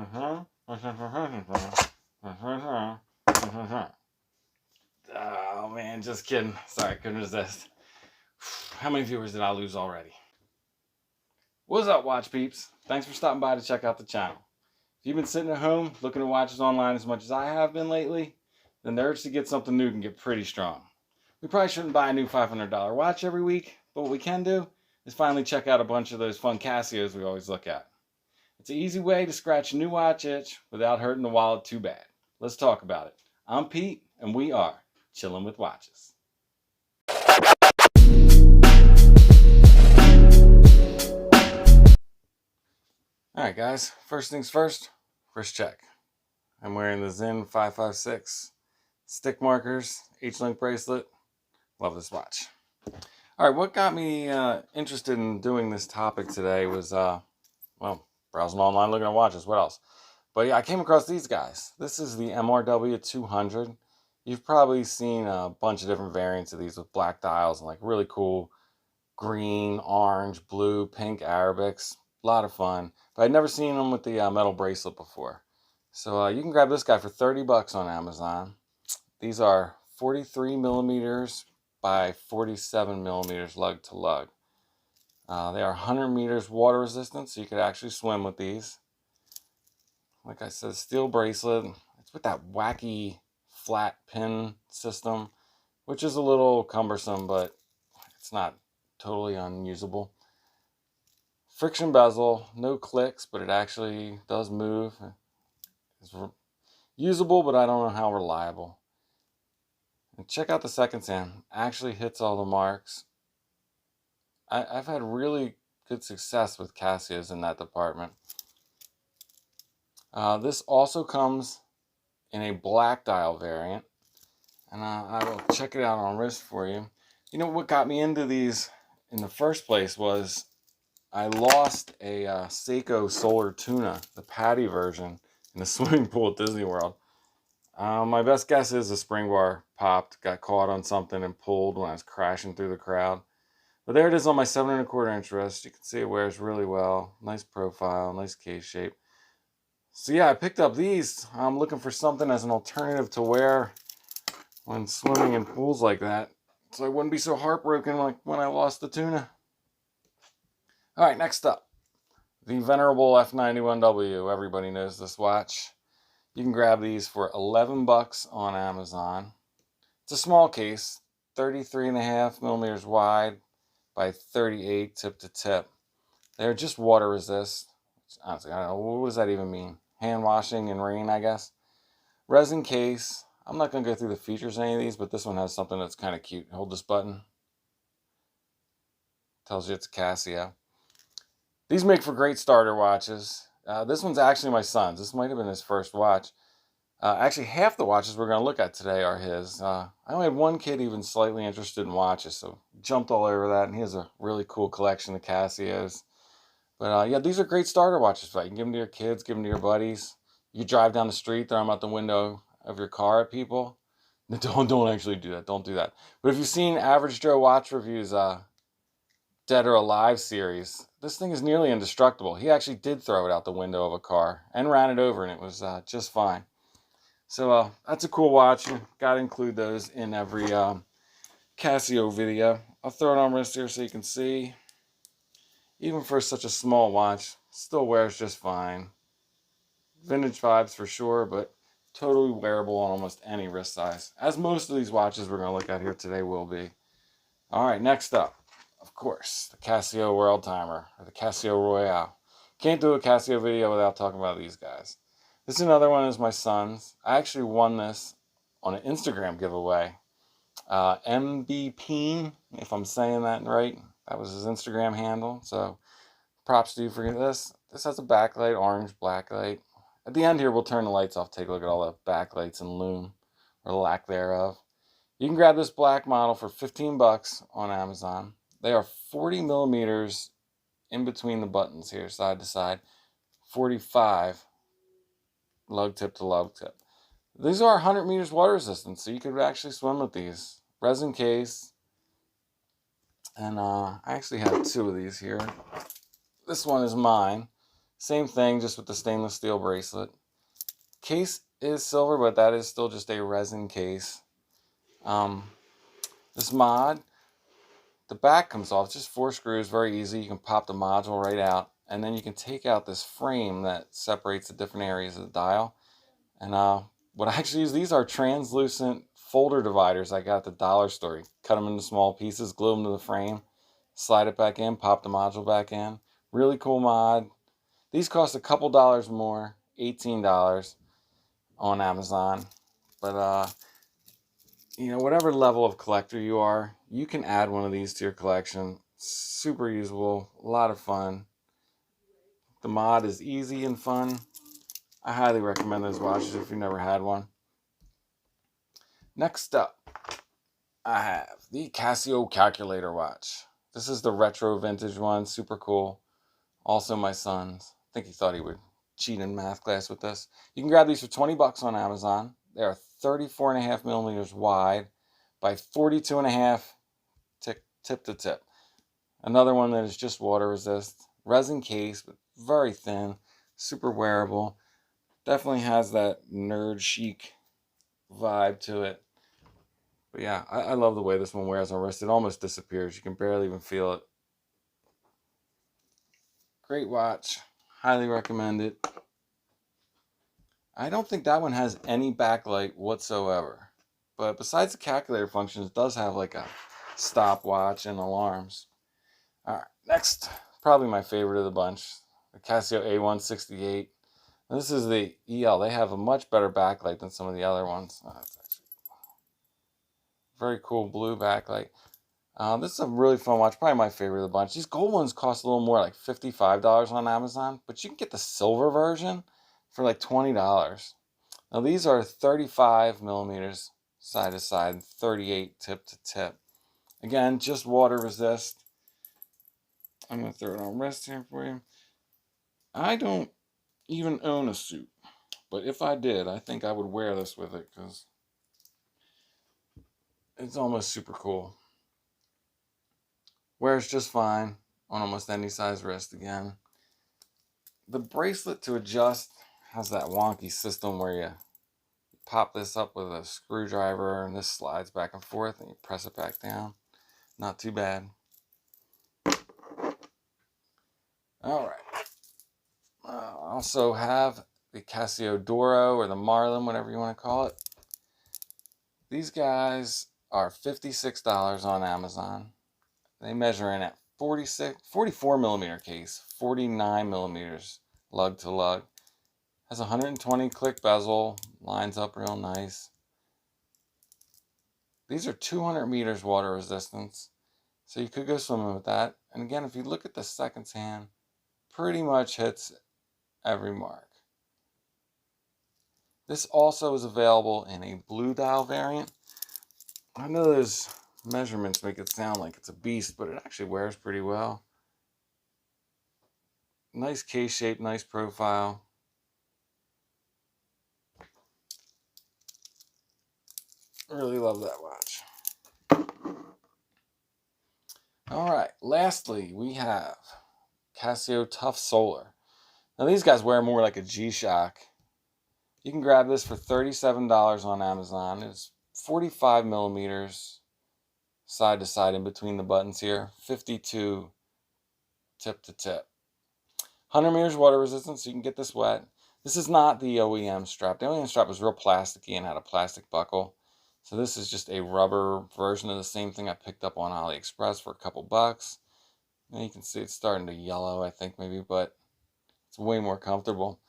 Oh man, just kidding. Sorry, couldn't resist. How many viewers did I lose already? What's up, watch peeps? Thanks for stopping by to check out the channel. If you've been sitting at home looking at watches online as much as I have been lately, then the urge to get something new can get pretty strong. We probably shouldn't buy a new $500 watch every week, but what we can do is finally check out a bunch of those fun Casios we always look at. It's an easy way to scratch a new watch itch without hurting the wallet too bad. Let's talk about it. I'm Pete, and we are Chillin' with Watches. Alright guys, first things first, wrist check. I'm wearing the Zen 556 stick markers, H-link bracelet. Love this watch. Alright, what got me interested in doing this topic today was, well, browsing online looking at watches. What else? But yeah, I came across these guys. This is the MRW 200. You've probably seen a bunch of different variants of these with black dials and like really cool green, orange, blue, pink Arabics. A lot of fun. But I'd never seen them with the metal bracelet before. So you can grab this guy for 30 bucks on Amazon. These are 43 millimeters by 47 millimeters lug to lug. They are 100 meters water resistant, so you could actually swim with these. Like I said, steel bracelet. It's with that wacky flat pin system, which is a little cumbersome, but it's not totally unusable. Friction bezel, no clicks, but it actually does move. It's usable, but I don't know how reliable. And check out the second hand. Actually hits all the marks. I've had really good success with Casios in that department. This also comes in a black dial variant, and I will check it out on wrist for you. You know what got me into these in the first place was I lost a Seiko Solar Tuna, the Patty version, in a swimming pool at Disney World. My best guess is the spring bar popped, got caught on something and pulled when I was crashing through the crowd. But there it is on my 7 1/4 inch wrist. You can see it wears really well. Nice profile, nice case shape. So yeah, I picked up these. I'm looking for something as an alternative to wear when swimming in pools like that, so I wouldn't be so heartbroken like when I lost the tuna. Alright, next up, the venerable F91W. Everybody knows this watch. You can grab these for 11 bucks on Amazon. It's a small case, 33.5 millimeters wide by 38 tip to tip. They're just water resist. Honestly, I don't know, what does that even mean? Hand washing in rain, I guess. Resin case. I'm not going to go through the features of any of these, but this one has something that's kind of cute. Hold this button. Tells you it's a Casio. These make for great starter watches. This one's actually my son's. This might have been his first watch. Actually, half the watches we're going to look at today are his. I only had one kid even slightly interested in watches, so jumped all over that, and he has a really cool collection of Casios. But yeah, these are great starter watches. You can give them to your kids, give them to your buddies. You drive down the street, throw them out the window of your car at people. Don't actually do that. Don't do that. But if you've seen Average Joe Watch Reviews, Dead or Alive series, this thing is nearly indestructible. He actually did throw it out the window of a car and ran it over, and it was just fine. So that's a cool watch. Got to include those in every Casio video. I'll throw it on wrist here so you can see. Even for such a small watch, still wears just fine. Vintage vibes for sure, but totally wearable on almost any wrist size, as most of these watches we're going to look at here today will be. Alright, next up, of course, the Casio World Timer, or the Casio Royale. Can't do a Casio video without talking about these guys. This is another one is my son's. I actually won this on an Instagram giveaway. MBP, if I'm saying that right. That was his Instagram handle. So props to you for this. This has a backlight, orange backlight. At the end here, we'll turn the lights off, take a look at all the backlights and Lume, or lack thereof. You can grab this black model for 15 bucks on Amazon. They are 40 millimeters in between the buttons here, side to side. 45 lug tip to lug tip. These are 100 meters water resistant, so you could actually swim with these. Resin case. And I actually have two of these here. This one is mine. Same thing, just with the stainless steel bracelet. Case is silver, but that is still just a resin case. This mod, the back comes off, just 4 screws, very easy. You can pop the module right out, and then you can take out this frame that separates the different areas of the dial. And what I actually use, these are translucent folder dividers I got at the dollar store. You cut them into small pieces, glue them to the frame, slide it back in, pop the module back in. Really cool mod. These cost a couple dollars more, $18 on Amazon. But you know, whatever level of collector you are, you can add one of these to your collection. Super usable, a lot of fun. The mod is easy and fun. I highly recommend those watches if you've never had one. Next up, I have the Casio calculator watch. This is the retro vintage one, super cool. Also my son's. I think he thought he would cheat in math class with this. You can grab these for 20 bucks on Amazon. They are 34.5 millimeters wide by 42.5 tip to tip. Another one that is just water resist. Resin case, but very thin, super wearable. Definitely has that nerd chic vibe to it. But yeah, I love the way this one wears on wrist. It almost disappears. You can barely even feel it. Great watch. Highly recommend it. I don't think that one has any backlight whatsoever. But besides the calculator function, it does have like a stopwatch and alarms. Alright, next, probably my favorite of the bunch, the Casio A168. Now, this is the EL. They have a much better backlight than some of the other ones. It's actually very cool blue backlight. This is a really fun watch, probably my favorite of the bunch. These gold ones cost a little more, like $55 on Amazon, but you can get the silver version for like $20. Now these are 35 millimeters side to side, 38 tip to tip. Again, just water resist. I'm going to throw it on wrist here for you. I don't even own a suit, but if I did, I think I would wear this with it because it's almost super cool. Wears just fine on almost any size wrist again. The bracelet to adjust has that wonky system where you pop this up with a screwdriver and this slides back and forth and you press it back down. Not too bad. Alright. Also have the Casio Doro or the Marlin, whatever you want to call it. These guys are $56 on Amazon. They measure in at 44 millimeter case, 49 millimeters lug to lug. Has a 120 click bezel, lines up real nice. These are 200 meters water resistance, so you could go swimming with that. And again, if you look at the seconds hand, pretty much hits every mark. This also is available in a blue dial variant. I know those measurements make it sound like it's a beast, but it actually wears pretty well. Nice case shape, nice profile. Really love that watch. Alright, lastly we have Casio Tough Solar. Now these guys wear more like a G-Shock. You can grab this for $37 on Amazon. It's 45 millimeters side to side in between the buttons here. 52 tip to tip. 100 meters water resistance, so you can get this wet. This is not the OEM strap. The OEM strap was real plasticky and had a plastic buckle. So this is just a rubber version of the same thing I picked up on AliExpress for a couple bucks. And you can see it's starting to yellow, I think maybe, but it's way more comfortable.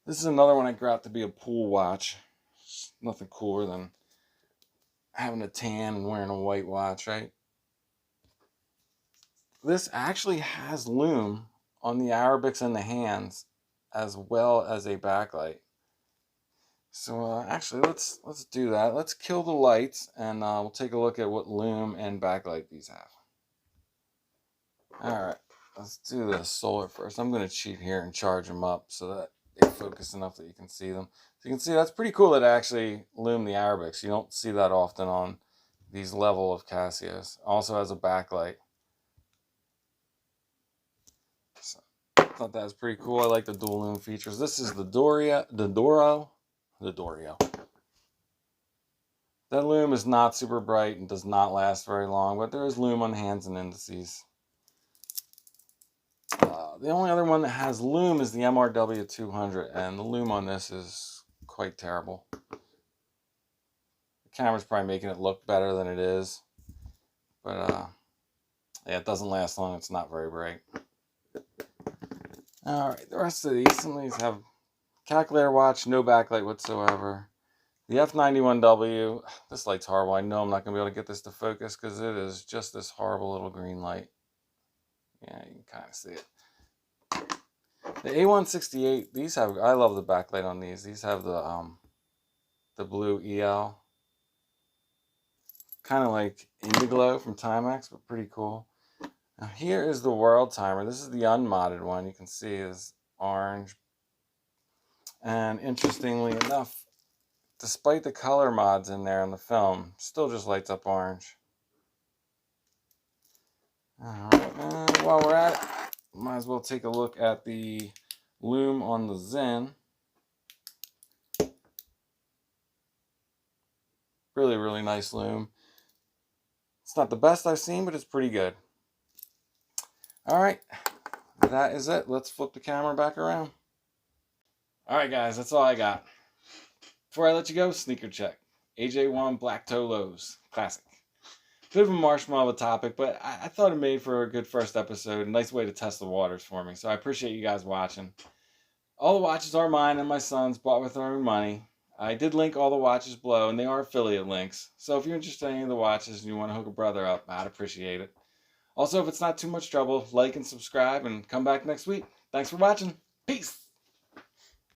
This is another one I grabbed to be a pool watch. It's nothing cooler than having a tan and wearing a white watch, right? This actually has Lume on the Arabics and the hands, as well as a backlight. So actually, let's do that. Let's kill the lights, and we'll take a look at what Lume and backlight these have. All right, let's do the solar first. I'm going to cheat here and charge them up so that they focus enough that you can see them. So you can see that's pretty cool that it actually Lume the Arabics. You don't see that often on these level of Casios. Also has a backlight. So, thought that was pretty cool. I like the dual lume features. This is the Dorio. That lume is not super bright and does not last very long, but there is lume on hands and indices. The only other one that has lume is the MRW 200, and the lume on this is quite terrible. The camera's probably making it look better than it is, but yeah, it doesn't last long. It's not very bright. All right, the rest of these, some of these have calculator watch, no backlight whatsoever. The F91W, this light's horrible. I know I'm not going to be able to get this to focus because it is just this horrible little green light. Yeah, you can kind of see it. The A168, these have, I love the backlight on these. These have the blue EL. Kind of like Indiglo from Timex, but pretty cool. Now here is the world timer. This is the unmodded one. You can see is orange. And interestingly enough, despite the color mods in there on the film, still just lights up orange. Alright, while we're at it, might as well take a look at the lume on the Zen. Really, really nice lume. It's not the best I've seen, but it's pretty good. Alright, that is it. Let's flip the camera back around. Alright guys, that's all I got. Before I let you go, sneaker check. AJ1 Black Toe Lows. Classic. Bit of a marshmallow topic, but I thought it made for a good first episode. A nice way to test the waters for me. So I appreciate you guys watching. All the watches are mine and my son's, bought with our own money. I did link all the watches below, and they are affiliate links. So if you're interested in any of the watches and you want to hook a brother up, I'd appreciate it. Also, if it's not too much trouble, like and subscribe, and come back next week. Thanks for watching. Peace!